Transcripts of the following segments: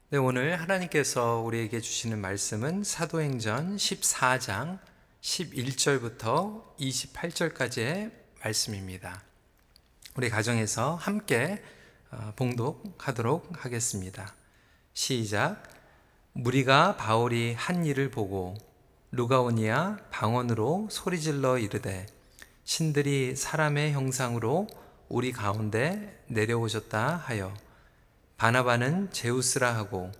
네, 오늘 하나님께서 우리에게 주시는 말씀은 사도행전 14장 11절부터 28절까지의 말씀입니다. 우리 가정에서 함께 봉독하도록 하겠습니다. 시작. 무리가 바울이 한 일을 보고 루가오니아 방언으로 소리질러 이르되 신들이 사람의 형상으로 우리 가운데 내려오셨다 하여 바나바는 제우스라 하고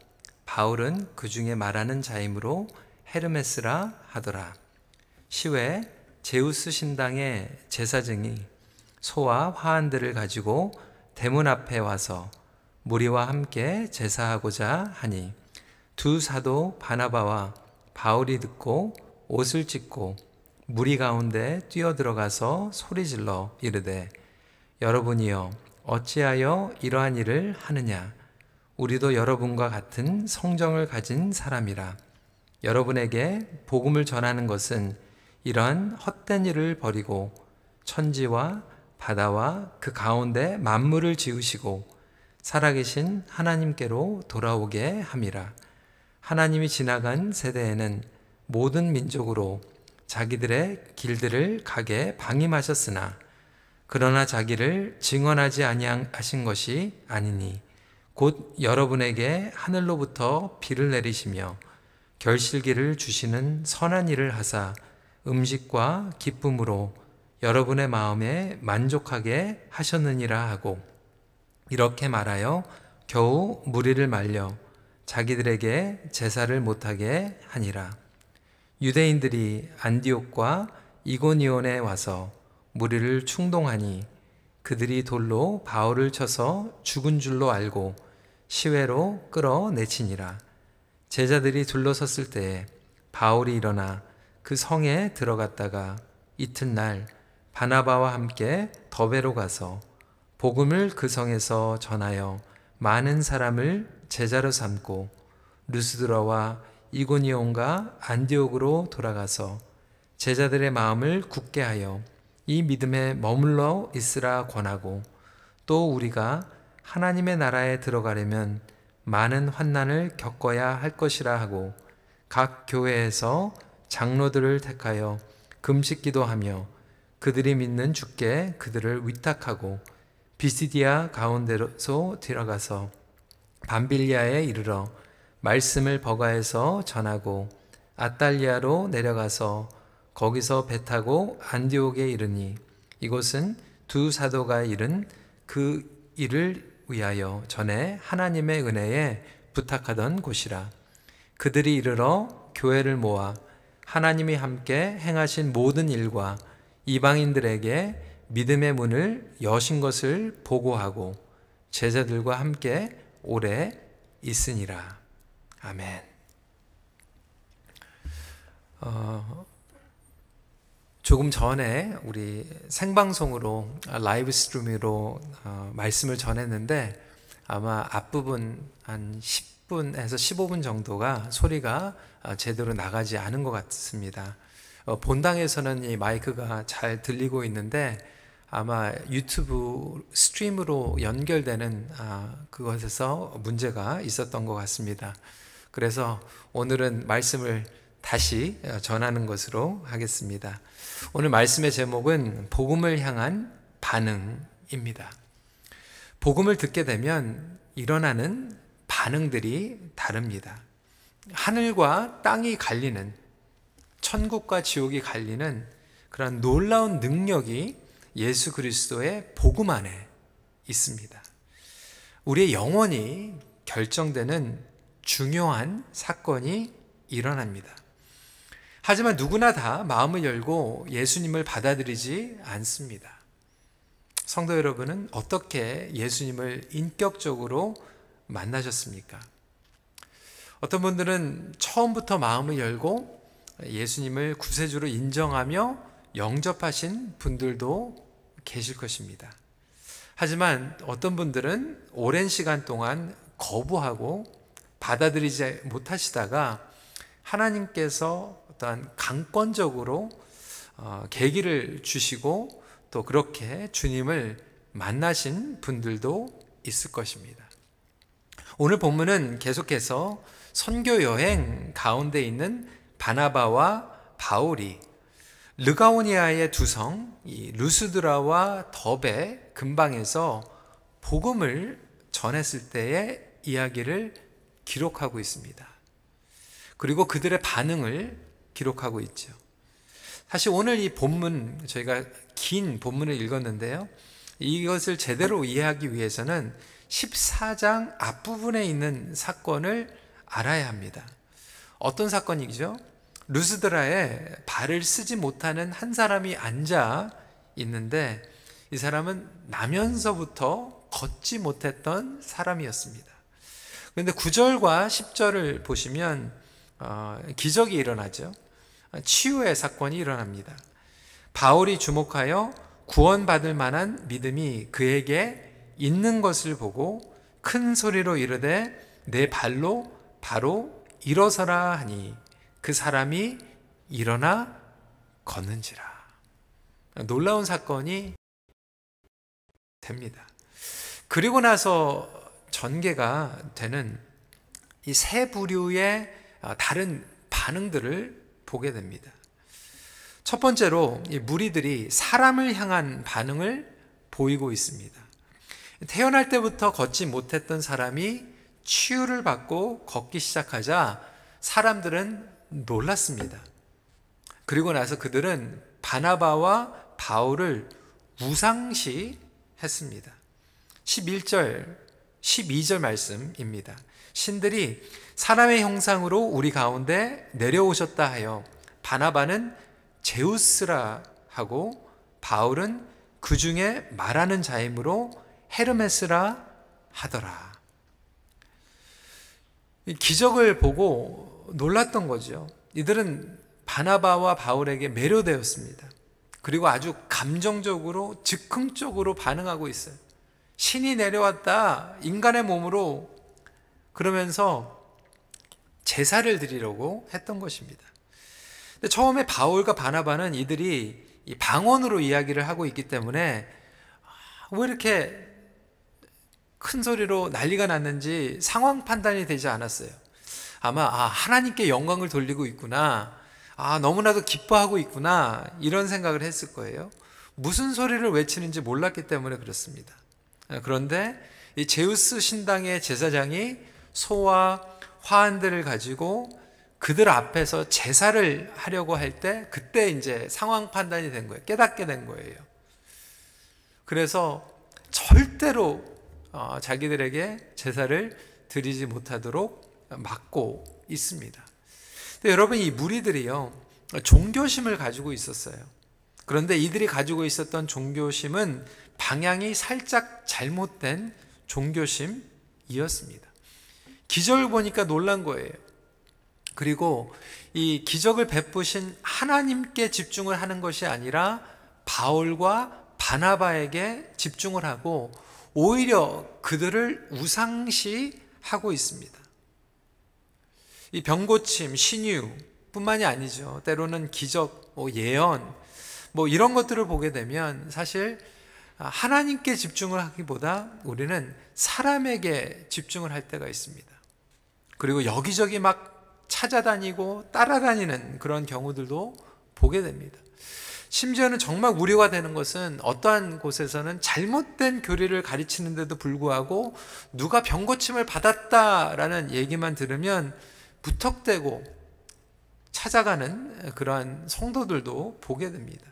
바울은 그 중에 말하는 자이므로 헤르메스라 하더라. 시외 제우스 신당의 제사장이 소와 화환들을 가지고 대문 앞에 와서 무리와 함께 제사하고자 하니 두 사도 바나바와 바울이 듣고 옷을 찢고 무리 가운데 뛰어들어가서 소리질러 이르되 여러분이여 어찌하여 이러한 일을 하느냐? 우리도 여러분과 같은 성정을 가진 사람이라. 여러분에게 복음을 전하는 것은 이러한 헛된 일을 버리고 천지와 바다와 그 가운데 만물을 지으시고 살아계신 하나님께로 돌아오게 함이라. 하나님이 지나간 세대에는 모든 민족으로 자기들의 길들을 가게 방임하셨으나 그러나 자기를 증언하지 아니하신 것이 아니니 곧 여러분에게 하늘로부터 비를 내리시며 결실기를 주시는 선한 일을 하사 음식과 기쁨으로 여러분의 마음에 만족하게 하셨느니라 하고 이렇게 말하여 겨우 무리를 말려 자기들에게 제사를 못하게 하니라. 유대인들이 안디옥과 이고니온에 와서 무리를 충동하니 그들이 돌로 바울을 쳐서 죽은 줄로 알고 시외로 끌어내치니라. 제자들이 둘러섰을 때에 바울이 일어나 그 성에 들어갔다가 이튿날 바나바와 함께 더베로 가서 복음을 그 성에서 전하여 많은 사람을 제자로 삼고 루스드라와 이고니온과 안디옥으로 돌아가서 제자들의 마음을 굳게 하여 이 믿음에 머물러 있으라 권하고 또 우리가 하나님의 나라에 들어가려면 많은 환난을 겪어야 할 것이라 하고 각 교회에서 장로들을 택하여 금식 기도하며 그들이 믿는 주께 그들을 위탁하고 비시디아 가운데로 들어가서 밤빌리아에 이르러 말씀을 버가에서 전하고 아탈리아로 내려가서 거기서 배 타고 안디옥에 이르니 이곳은 두 사도가 이른 그 일을 위하여 전에 하나님의 은혜에 부탁하던 곳이라. 그들이 이르러 교회를 모아 하나님이 함께 행하신 모든 일과 이방인들에게 믿음의 문을 여신 것을 보고하고 제자들과 함께 오래 있으니라. 아멘. 조금 전에 우리 생방송으로 라이브 스트리밍으로 말씀을 전했는데 아마 앞부분 한 10분에서 15분 정도가 소리가 제대로 나가지 않은 것 같습니다. 본당에서는 이 마이크가 잘 들리고 있는데 아마 유튜브 스트림으로 연결되는 그것에서 문제가 있었던 것 같습니다. 그래서 오늘은 말씀을 다시 전하는 것으로 하겠습니다. 오늘 말씀의 제목은 복음을 향한 반응입니다. 복음을 듣게 되면 일어나는 반응들이 다릅니다. 하늘과 땅이 갈리는, 천국과 지옥이 갈리는 그런 놀라운 능력이 예수 그리스도의 복음 안에 있습니다. 우리의 영혼이 결정되는 중요한 사건이 일어납니다. 하지만 누구나 다 마음을 열고 예수님을 받아들이지 않습니다. 성도 여러분은 어떻게 예수님을 인격적으로 만나셨습니까? 어떤 분들은 처음부터 마음을 열고 예수님을 구세주로 인정하며 영접하신 분들도 계실 것입니다. 하지만 어떤 분들은 오랜 시간 동안 거부하고 받아들이지 못하시다가 하나님께서 어떠한 강권적으로 계기를 주시고 또 그렇게 주님을 만나신 분들도 있을 것입니다. 오늘 본문은 계속해서 선교 여행 가운데 있는 바나바와 바울이 르가오니아의 두 성, 이 루스드라와 더베 근방에서 복음을 전했을 때의 이야기를 기록하고 있습니다. 그리고 그들의 반응을 기록하고 있죠. 사실 오늘 이 본문, 저희가 긴 본문을 읽었는데요. 이것을 제대로 이해하기 위해서는 14장 앞부분에 있는 사건을 알아야 합니다. 어떤 사건이죠? 루스드라에 발을 쓰지 못하는 한 사람이 앉아 있는데 이 사람은 나면서부터 걷지 못했던 사람이었습니다. 그런데 9절과 10절을 보시면 기적이 일어나죠. 치유의 사건이 일어납니다. 바울이 주목하여 구원받을 만한 믿음이 그에게 있는 것을 보고 큰 소리로 이르되 내 발로 바로 일어서라 하니 그 사람이 일어나 걷는지라. 놀라운 사건이 됩니다. 그리고 나서 전개가 되는 이 세 부류의 다른 반응들을 보게 됩니다. 첫 번째로 이 무리들이 사람을 향한 반응을 보이고 있습니다. 태어날 때부터 걷지 못했던 사람이 치유를 받고 걷기 시작하자 사람들은 놀랐습니다. 그리고 나서 그들은 바나바와 바울을 우상시했습니다. 11절, 12절 말씀입니다. 신들이 사람의 형상으로 우리 가운데 내려오셨다 하여 바나바는 제우스라 하고 바울은 그 중에 말하는 자이므로 헤르메스라 하더라. 기적을 보고 놀랐던 거죠. 이들은 바나바와 바울에게 매료되었습니다. 그리고 아주 감정적으로 즉흥적으로 반응하고 있어요. 신이 내려왔다, 인간의 몸으로, 그러면서 제사를 드리려고 했던 것입니다. 근데 처음에 바울과 바나바는 이들이 방언으로 이야기를 하고 있기 때문에 왜 이렇게 큰 소리로 난리가 났는지 상황 판단이 되지 않았어요. 아마 하나님께 영광을 돌리고 있구나, 너무나도 기뻐하고 있구나, 이런 생각을 했을 거예요. 무슨 소리를 외치는지 몰랐기 때문에 그렇습니다. 그런데 이 제우스 신당의 제사장이 소와 화환들을 가지고 그들 앞에서 제사를 하려고 할 때 그때 이제 상황 판단이 된 거예요. 깨닫게 된 거예요. 그래서 절대로 자기들에게 제사를 드리지 못하도록 막고 있습니다. 근데 여러분, 이 무리들이요, 종교심을 가지고 있었어요. 그런데 이들이 가지고 있었던 종교심은 방향이 살짝 잘못된 종교심이었습니다. 기적을 보니까 놀란 거예요. 그리고 이 기적을 베푸신 하나님께 집중을 하는 것이 아니라 바울과 바나바에게 집중을 하고 오히려 그들을 우상시하고 있습니다. 이 병고침, 신유 뿐만이 아니죠. 때로는 기적, 예언, 이런 것들을 보게 되면 사실 하나님께 집중을 하기보다 우리는 사람에게 집중을 할 때가 있습니다. 그리고 여기저기 막 찾아다니고 따라다니는 그런 경우들도 보게 됩니다. 심지어는 정말 우려가 되는 것은 어떠한 곳에서는 잘못된 교리를 가르치는데도 불구하고 누가 병고침을 받았다라는 얘기만 들으면 무턱대고 찾아가는 그러한 성도들도 보게 됩니다.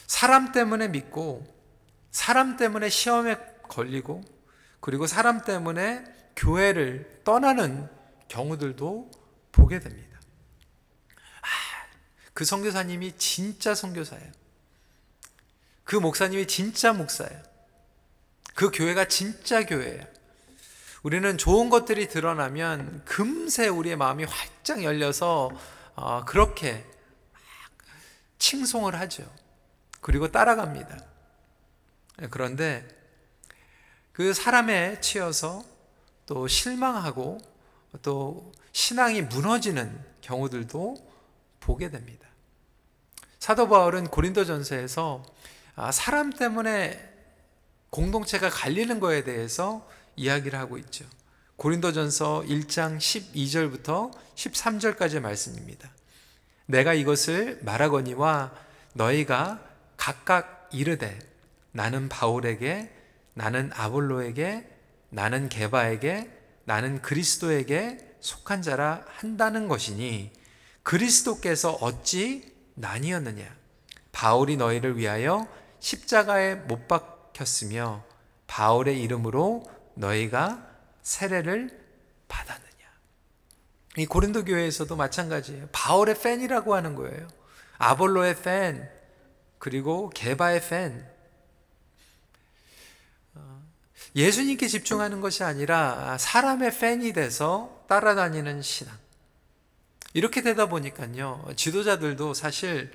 사람 때문에 믿고, 사람 때문에 시험에 걸리고, 그리고 사람 때문에 교회를 떠나는 경우들도 보게 됩니다. 그 선교사님이 진짜 선교사예요. 그 목사님이 진짜 목사예요. 그 교회가 진짜 교회예요. 우리는 좋은 것들이 드러나면 금세 우리의 마음이 활짝 열려서 그렇게 칭송을 하죠. 그리고 따라갑니다. 그런데 그 사람에 치여서 또 실망하고 또 신앙이 무너지는 경우들도 보게 됩니다. 사도 바울은 고린도전서에서 사람 때문에 공동체가 갈리는 거에 대해서 이야기를 하고 있죠. 고린도전서 1장 12절부터 13절까지의 말씀입니다. 내가 이것을 말하거니와 너희가 각각 이르되 나는 바울에게, 나는 아볼로에게, 나는 게바에게, 나는 그리스도에게 속한 자라 한다는 것이니 그리스도께서 어찌 나뉘었느냐? 바울이 너희를 위하여 십자가에 못 박혔으며 바울의 이름으로 너희가 세례를 받았느냐? 이 고린도 교회에서도 마찬가지예요. 바울의 팬이라고 하는 거예요. 아볼로의 팬, 그리고 게바의 팬. 예수님께 집중하는 것이 아니라 사람의 팬이 돼서 따라다니는 신앙. 이렇게 되다 보니까요, 지도자들도 사실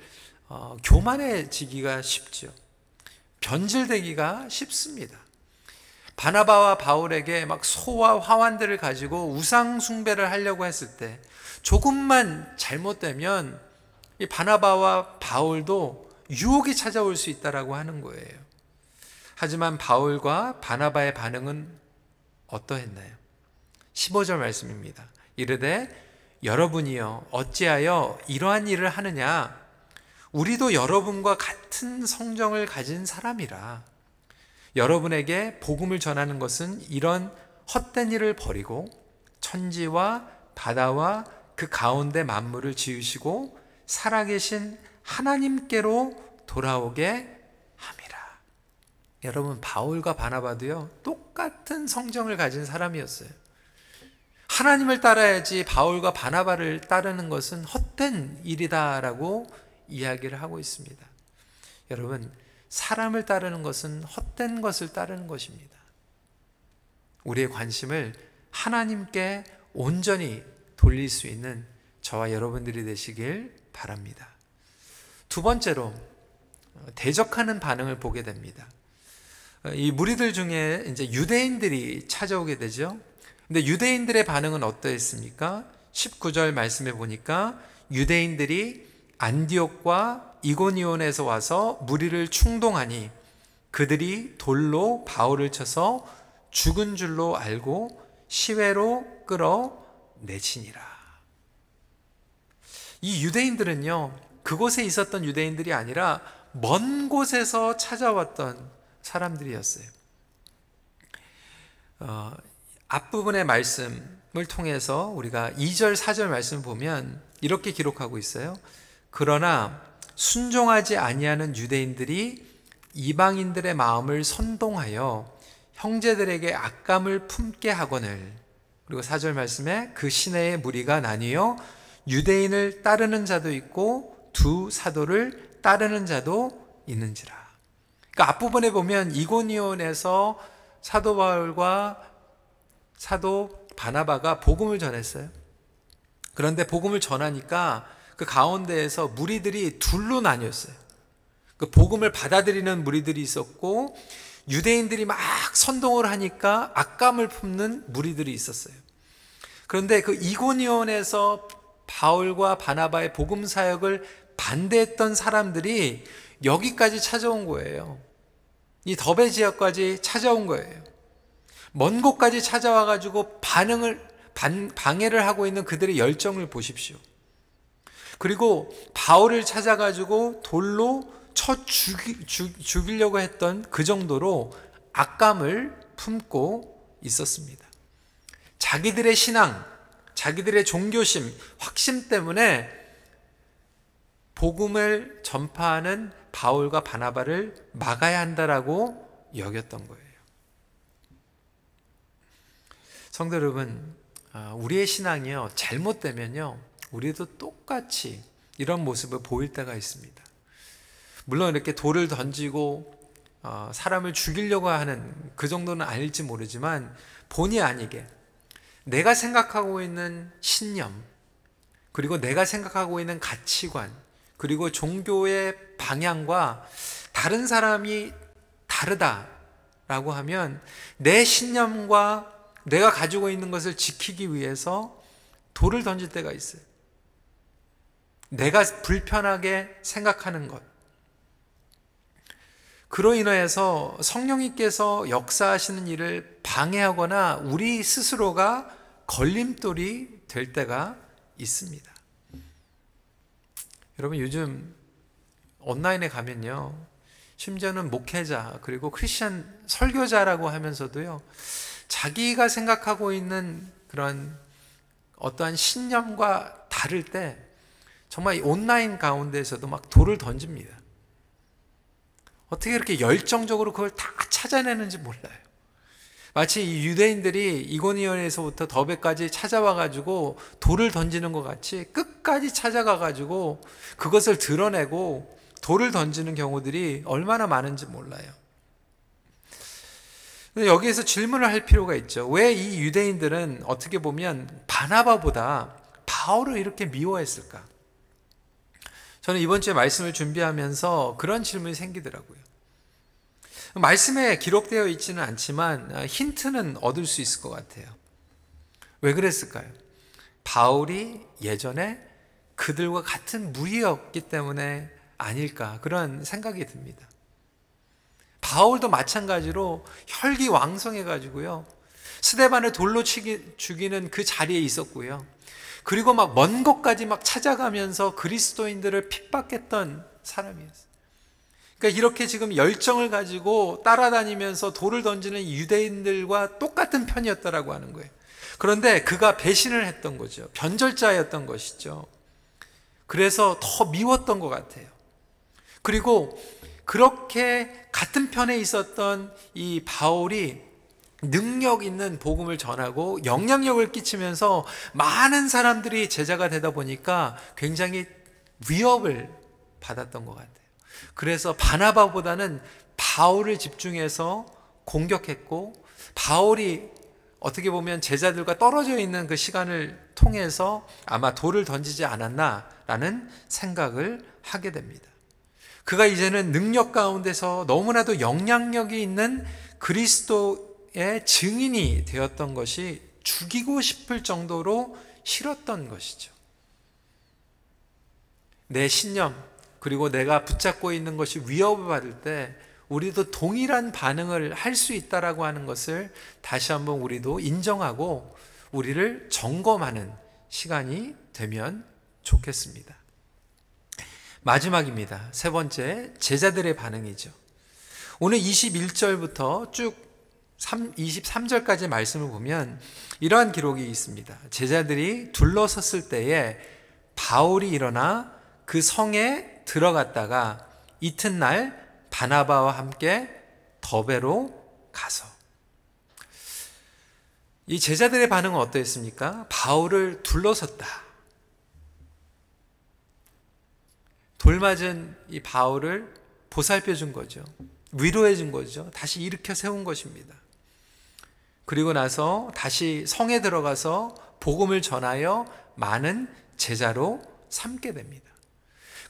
교만해지기가 쉽죠. 변질되기가 쉽습니다. 바나바와 바울에게 막 소와 화환들을 가지고 우상 숭배를 하려고 했을 때 조금만 잘못되면 이 바나바와 바울도 유혹이 찾아올 수 있다라고 하는 거예요. 하지만 바울과 바나바의 반응은 어떠했나요? 15절 말씀입니다. 이르되 여러분이여 어찌하여 이러한 일을 하느냐? 우리도 여러분과 같은 성정을 가진 사람이라. 여러분에게 복음을 전하는 것은 이런 헛된 일을 버리고 천지와 바다와 그 가운데 만물을 지으시고 살아계신 하나님께로 돌아오게 함이라. 여러분, 바울과 바나바도요, 똑같은 성정을 가진 사람이었어요. 하나님을 따라야지 바울과 바나바를 따르는 것은 헛된 일이다라고 이야기를 하고 있습니다. 여러분, 사람을 따르는 것은 헛된 것을 따르는 것입니다. 우리의 관심을 하나님께 온전히 돌릴 수 있는 저와 여러분들이 되시길 바랍니다. 두 번째로, 대적하는 반응을 보게 됩니다. 이 무리들 중에 이제 유대인들이 찾아오게 되죠. 근데 유대인들의 반응은 어떠했습니까? 19절 말씀에 보니까 유대인들이 안디옥과 이고니온에서 와서 무리를 충동하니 그들이 돌로 바울을 쳐서 죽은 줄로 알고 시외로 끌어내치니라. 이 유대인들은요, 그곳에 있었던 유대인들이 아니라 먼 곳에서 찾아왔던 사람들이었어요. 앞부분의 말씀을 통해서 우리가 2절, 4절 말씀을 보면 이렇게 기록하고 있어요. 그러나 순종하지 아니하는 유대인들이 이방인들의 마음을 선동하여 형제들에게 악감을 품게 하거늘. 그리고 4절 말씀에 그 시내의 무리가 나뉘어 유대인을 따르는 자도 있고 두 사도를 따르는 자도 있는지라. 그러니까 앞부분에 보면 이고니온에서 사도 바울과 사도 바나바가 복음을 전했어요. 그런데 복음을 전하니까 그 가운데에서 무리들이 둘로 나뉘었어요. 그 복음을 받아들이는 무리들이 있었고 유대인들이 막 선동을 하니까 악감을 품는 무리들이 있었어요. 그런데 그 이고니온에서 바울과 바나바의 복음 사역을 반대했던 사람들이 여기까지 찾아온 거예요. 이 더베 지역까지 찾아온 거예요. 먼 곳까지 찾아와가지고 방해를 하고 있는 그들의 열정을 보십시오. 그리고 바울을 찾아가지고 돌로 쳐 죽이려고 했던 그 정도로 악감을 품고 있었습니다. 자기들의 신앙, 자기들의 종교심, 확신 때문에 복음을 전파하는 바울과 바나바를 막아야 한다라고 여겼던 거예요. 성도 여러분, 우리의 신앙이요, 잘못되면요, 우리도 똑같이 이런 모습을 보일 때가 있습니다. 물론 이렇게 돌을 던지고 사람을 죽이려고 하는 그 정도는 아닐지 모르지만 본의 아니게 내가 생각하고 있는 신념, 그리고 내가 생각하고 있는 가치관, 그리고 종교의 방향과 다른 사람이 다르다라고 하면 내 신념과 내가 가지고 있는 것을 지키기 위해서 돌을 던질 때가 있어요. 내가 불편하게 생각하는 것. 그로 인해서 성령님께서 역사하시는 일을 방해하거나 우리 스스로가 걸림돌이 될 때가 있습니다. 여러분, 요즘 온라인에 가면요, 심지어는 목회자 그리고 크리스천 설교자라고 하면서도요, 자기가 생각하고 있는 그런 어떠한 신념과 다를 때 정말 온라인 가운데에서도 막 돌을 던집니다. 어떻게 그렇게 열정적으로 그걸 다 찾아내는지 몰라요. 마치 이 유대인들이 이고니온에서부터 더베까지 찾아와가지고 돌을 던지는 것 같이 끝까지 찾아가가지고 그것을 드러내고 돌을 던지는 경우들이 얼마나 많은지 몰라요. 근데 여기에서 질문을 할 필요가 있죠. 왜 이 유대인들은 어떻게 보면 바나바보다 바울을 이렇게 미워했을까? 저는 이번 주에 말씀을 준비하면서 그런 질문이 생기더라고요. 말씀에 기록되어 있지는 않지만 힌트는 얻을 수 있을 것 같아요. 왜 그랬을까요? 바울이 예전에 그들과 같은 무리였기 때문에 아닐까, 그런 생각이 듭니다. 바울도 마찬가지로 혈기왕성해가지고요, 스데반을 돌로 죽이는 그 자리에 있었고요, 그리고 막 먼 곳까지 막 찾아가면서 그리스도인들을 핍박했던 사람이었어요. 그러니까 이렇게 지금 열정을 가지고 따라다니면서 돌을 던지는 유대인들과 똑같은 편이었다라고 하는 거예요. 그런데 그가 배신을 했던 거죠. 변절자였던 것이죠. 그래서 더 미웠던 것 같아요. 그리고 그렇게 같은 편에 있었던 이 바울이 능력 있는 복음을 전하고 영향력을 끼치면서 많은 사람들이 제자가 되다 보니까 굉장히 위협을 받았던 것 같아요. 그래서 바나바보다는 바울을 집중해서 공격했고, 바울이 어떻게 보면 제자들과 떨어져 있는 그 시간을 통해서 아마 돌을 던지지 않았나라는 생각을 하게 됩니다. 그가 이제는 능력 가운데서 너무나도 영향력이 있는 그리스도의 증인이 되었던 것이 죽이고 싶을 정도로 싫었던 것이죠. 내 신념, 그리고 내가 붙잡고 있는 것이 위협을 받을 때 우리도 동일한 반응을 할 수 있다라고 하는 것을 다시 한번 우리도 인정하고 우리를 점검하는 시간이 되면 좋겠습니다. 마지막입니다. 세 번째, 제자들의 반응이죠. 오늘 21절부터 쭉 23절까지 말씀을 보면 이러한 기록이 있습니다. 제자들이 둘러섰을 때에 바울이 일어나 그 성에 들어갔다가 이튿날 바나바와 함께 더베로 가서. 이 제자들의 반응은 어떠했습니까? 바울을 둘러섰다. 돌맞은 이 바울을 보살펴 준 거죠. 위로해 준 거죠. 다시 일으켜 세운 것입니다. 그리고 나서 다시 성에 들어가서 복음을 전하여 많은 제자로 삼게 됩니다.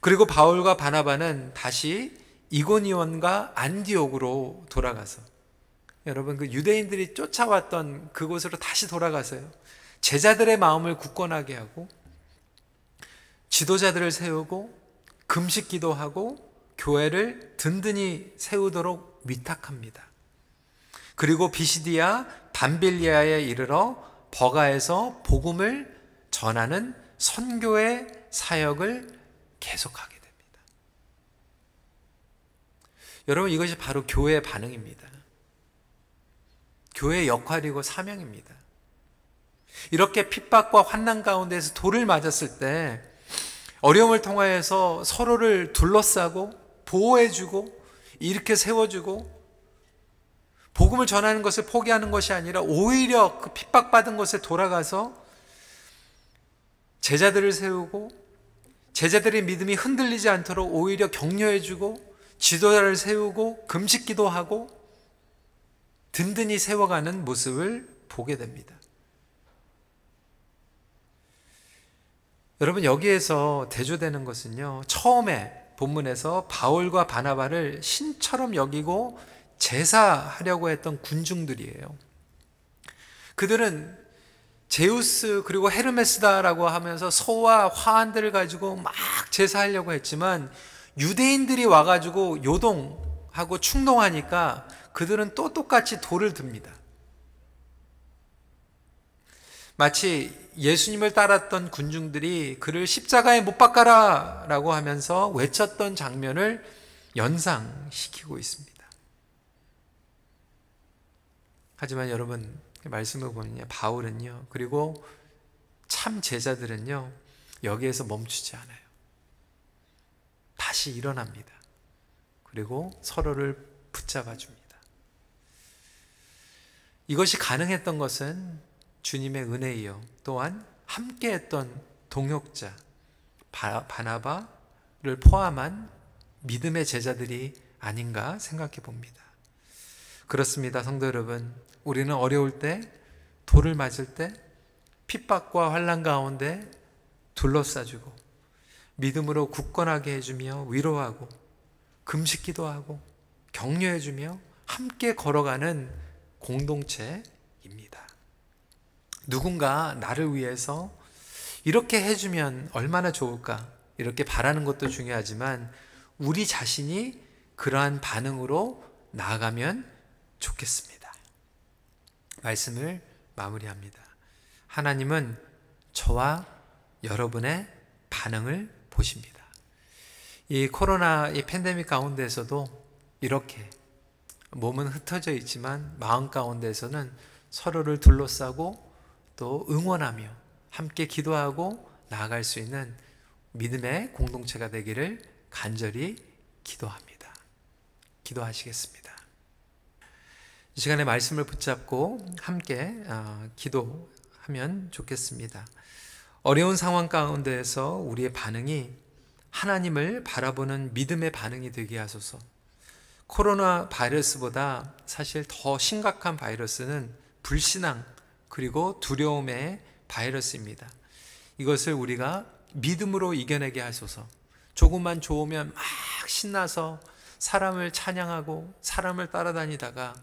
그리고 바울과 바나바는 다시 이고니온과 안디옥으로 돌아가서, 여러분, 그 유대인들이 쫓아왔던 그곳으로 다시 돌아가서요, 제자들의 마음을 굳건하게 하고 지도자들을 세우고 금식 기도하고 교회를 든든히 세우도록 위탁합니다. 그리고 비시디아 밤빌리아에 이르러 버가에서 복음을 전하는 선교의 사역을 계속하게 됩니다. 여러분, 이것이 바로 교회의 반응입니다. 교회의 역할이고 사명입니다. 이렇게 핍박과 환난 가운데서 돌을 맞았을 때 어려움을 통하여서 서로를 둘러싸고 보호해주고 이렇게 세워주고, 복음을 전하는 것을 포기하는 것이 아니라 오히려 그 핍박받은 곳에 돌아가서 제자들을 세우고, 제자들의 믿음이 흔들리지 않도록 오히려 격려해주고, 지도자를 세우고 금식 기도하고 든든히 세워가는 모습을 보게 됩니다. 여러분, 여기에서 대조되는 것은요, 처음에 본문에서 바울과 바나바를 신처럼 여기고 제사하려고 했던 군중들이에요. 그들은 제우스 그리고 헤르메스다라고 하면서 소와 화환들을 가지고 막 제사하려고 했지만, 유대인들이 와가지고 요동하고 하고 충동하니까 그들은 또 똑같이 돌을 듭니다. 마치 예수님을 따랐던 군중들이 그를 십자가에 못 박아라 라고 하면서 외쳤던 장면을 연상시키고 있습니다. 하지만 여러분, 말씀을 보면요, 바울은요, 그리고 참 제자들은요, 여기에서 멈추지 않아요. 다시 일어납니다. 그리고 서로를 붙잡아 줍니다. 이것이 가능했던 것은 주님의 은혜이요, 또한 함께했던 동역자 바나바를 포함한 믿음의 제자들이 아닌가 생각해 봅니다. 그렇습니다, 성도 여러분. 우리는 어려울 때, 돌을 맞을 때, 핍박과 환난 가운데 둘러싸주고 믿음으로 굳건하게 해주며 위로하고 금식 기도하고 격려해주며 함께 걸어가는 공동체입니다. 누군가 나를 위해서 이렇게 해주면 얼마나 좋을까, 이렇게 바라는 것도 중요하지만 우리 자신이 그러한 반응으로 나아가면 좋겠습니다. 말씀을 마무리합니다. 하나님은 저와 여러분의 반응을 보십니다. 이 코로나 이 팬데믹 가운데에서도 이렇게 몸은 흩어져 있지만 마음 가운데에서는 서로를 둘러싸고 또 응원하며 함께 기도하고 나아갈 수 있는 믿음의 공동체가 되기를 간절히 기도합니다. 기도하시겠습니다. 이 시간에 말씀을 붙잡고 함께 기도하면 좋겠습니다. 어려운 상황 가운데에서 우리의 반응이 하나님을 바라보는 믿음의 반응이 되게 하소서. 코로나 바이러스보다 사실 더 심각한 바이러스는 불신앙 그리고 두려움의 바이러스입니다. 이것을 우리가 믿음으로 이겨내게 하소서. 조금만 좋으면 막 신나서 사람을 찬양하고 사람을 따라다니다가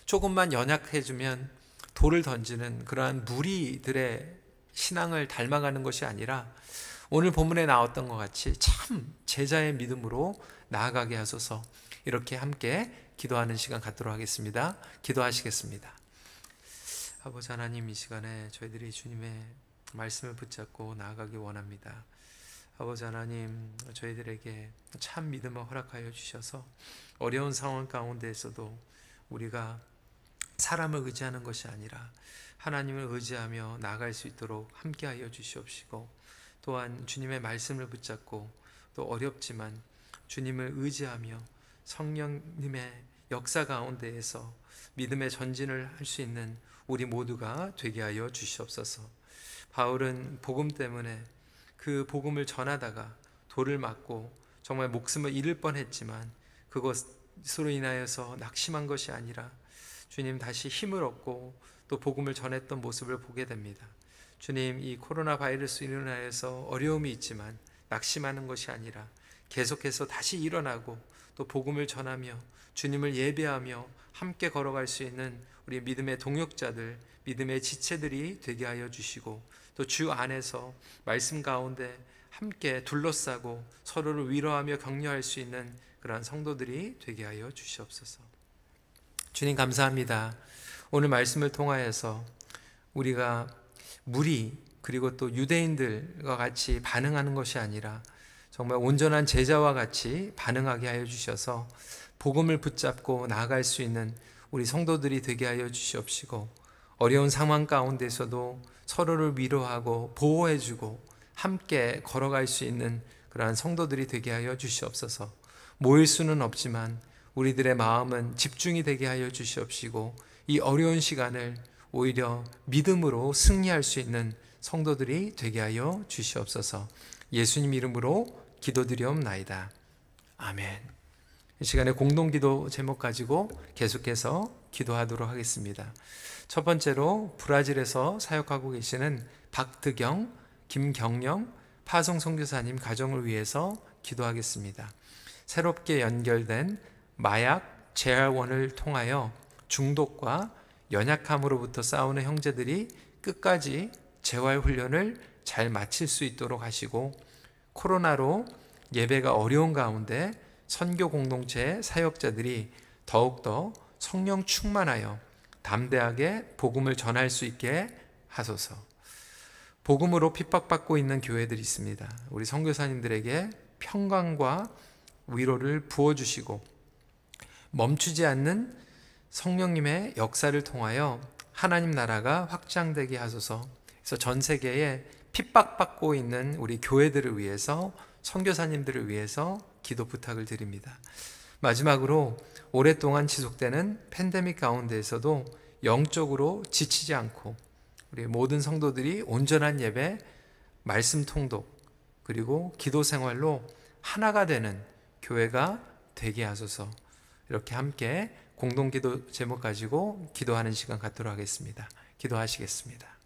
조금만 연약해지면 돌을 던지는 그러한 무리들의 신앙을 닮아가는 것이 아니라 오늘 본문에 나왔던 것 같이 참 제자의 믿음으로 나아가게 하소서. 이렇게 함께 기도하는 시간 갖도록 하겠습니다. 기도하시겠습니다. 아버지 하나님, 이 시간에 저희들이 주님의 말씀을 붙잡고 나아가기 원합니다. 아버지 하나님, 저희들에게 참 믿음을 허락하여 주셔서 어려운 상황 가운데에서도 우리가 사람을 의지하는 것이 아니라 하나님을 의지하며 나아갈 수 있도록 함께하여 주시옵시고, 또한 주님의 말씀을 붙잡고 또 어렵지만 주님을 의지하며 성령님의 역사 가운데에서 믿음의 전진을 할 수 있는 우리 모두가 되게 하여 주시옵소서. 바울은 복음 때문에 그 복음을 전하다가 돌을 맞고 정말 목숨을 잃을 뻔했지만 그것으로 인하여서 낙심한 것이 아니라 주님 다시 힘을 얻고 또 복음을 전했던 모습을 보게 됩니다. 주님, 이 코로나 바이러스로 인하여서 어려움이 있지만 낙심하는 것이 아니라 계속해서 다시 일어나고 또 복음을 전하며 주님을 예배하며 함께 걸어갈 수 있는 우리 믿음의 동역자들, 믿음의 지체들이 되게 하여 주시고, 또 주 안에서 말씀 가운데 함께 둘러싸고 서로를 위로하며 격려할 수 있는 그러한 성도들이 되게 하여 주시옵소서. 주님, 감사합니다. 오늘 말씀을 통하여서 우리가 무리 그리고 또 유대인들과 같이 반응하는 것이 아니라 정말 온전한 제자와 같이 반응하게 하여 주셔서 복음을 붙잡고 나아갈 수 있는 우리 성도들이 되게 하여 주시옵시고, 어려운 상황 가운데서도 서로를 위로하고 보호해주고 함께 걸어갈 수 있는 그러한 성도들이 되게 하여 주시옵소서. 모일 수는 없지만 우리들의 마음은 집중이 되게 하여 주시옵시고, 이 어려운 시간을 오히려 믿음으로 승리할 수 있는 성도들이 되게 하여 주시옵소서. 예수님 이름으로 기도드리옵나이다. 아멘. 이 시간에 공동기도 제목 가지고 계속해서 기도하도록 하겠습니다. 첫 번째로 브라질에서 사역하고 계시는 박드경, 김경영, 파송 선교사님 가정을 위해서 기도하겠습니다. 새롭게 연결된 마약 재활원을 통하여 중독과 연약함으로부터 싸우는 형제들이 끝까지 재활훈련을 잘 마칠 수 있도록 하시고, 코로나로 예배가 어려운 가운데 선교 공동체 사역자들이 더욱더 성령 충만하여 담대하게 복음을 전할 수 있게 하소서. 복음으로 핍박받고 있는 교회들이 있습니다. 우리 선교사님들에게 평강과 위로를 부어주시고 멈추지 않는 성령님의 역사를 통하여 하나님 나라가 확장되게 하소서. 그래서 전 세계에 핍박받고 있는 우리 교회들을 위해서, 선교사님들을 위해서 기도 부탁을 드립니다. 마지막으로 오랫동안 지속되는 팬데믹 가운데에서도 영적으로 지치지 않고 우리 모든 성도들이 온전한 예배, 말씀 통독, 그리고 기도 생활로 하나가 되는 교회가 되게 하소서. 이렇게 함께 공동기도 제목 가지고 기도하는 시간 갖도록 하겠습니다. 기도하시겠습니다.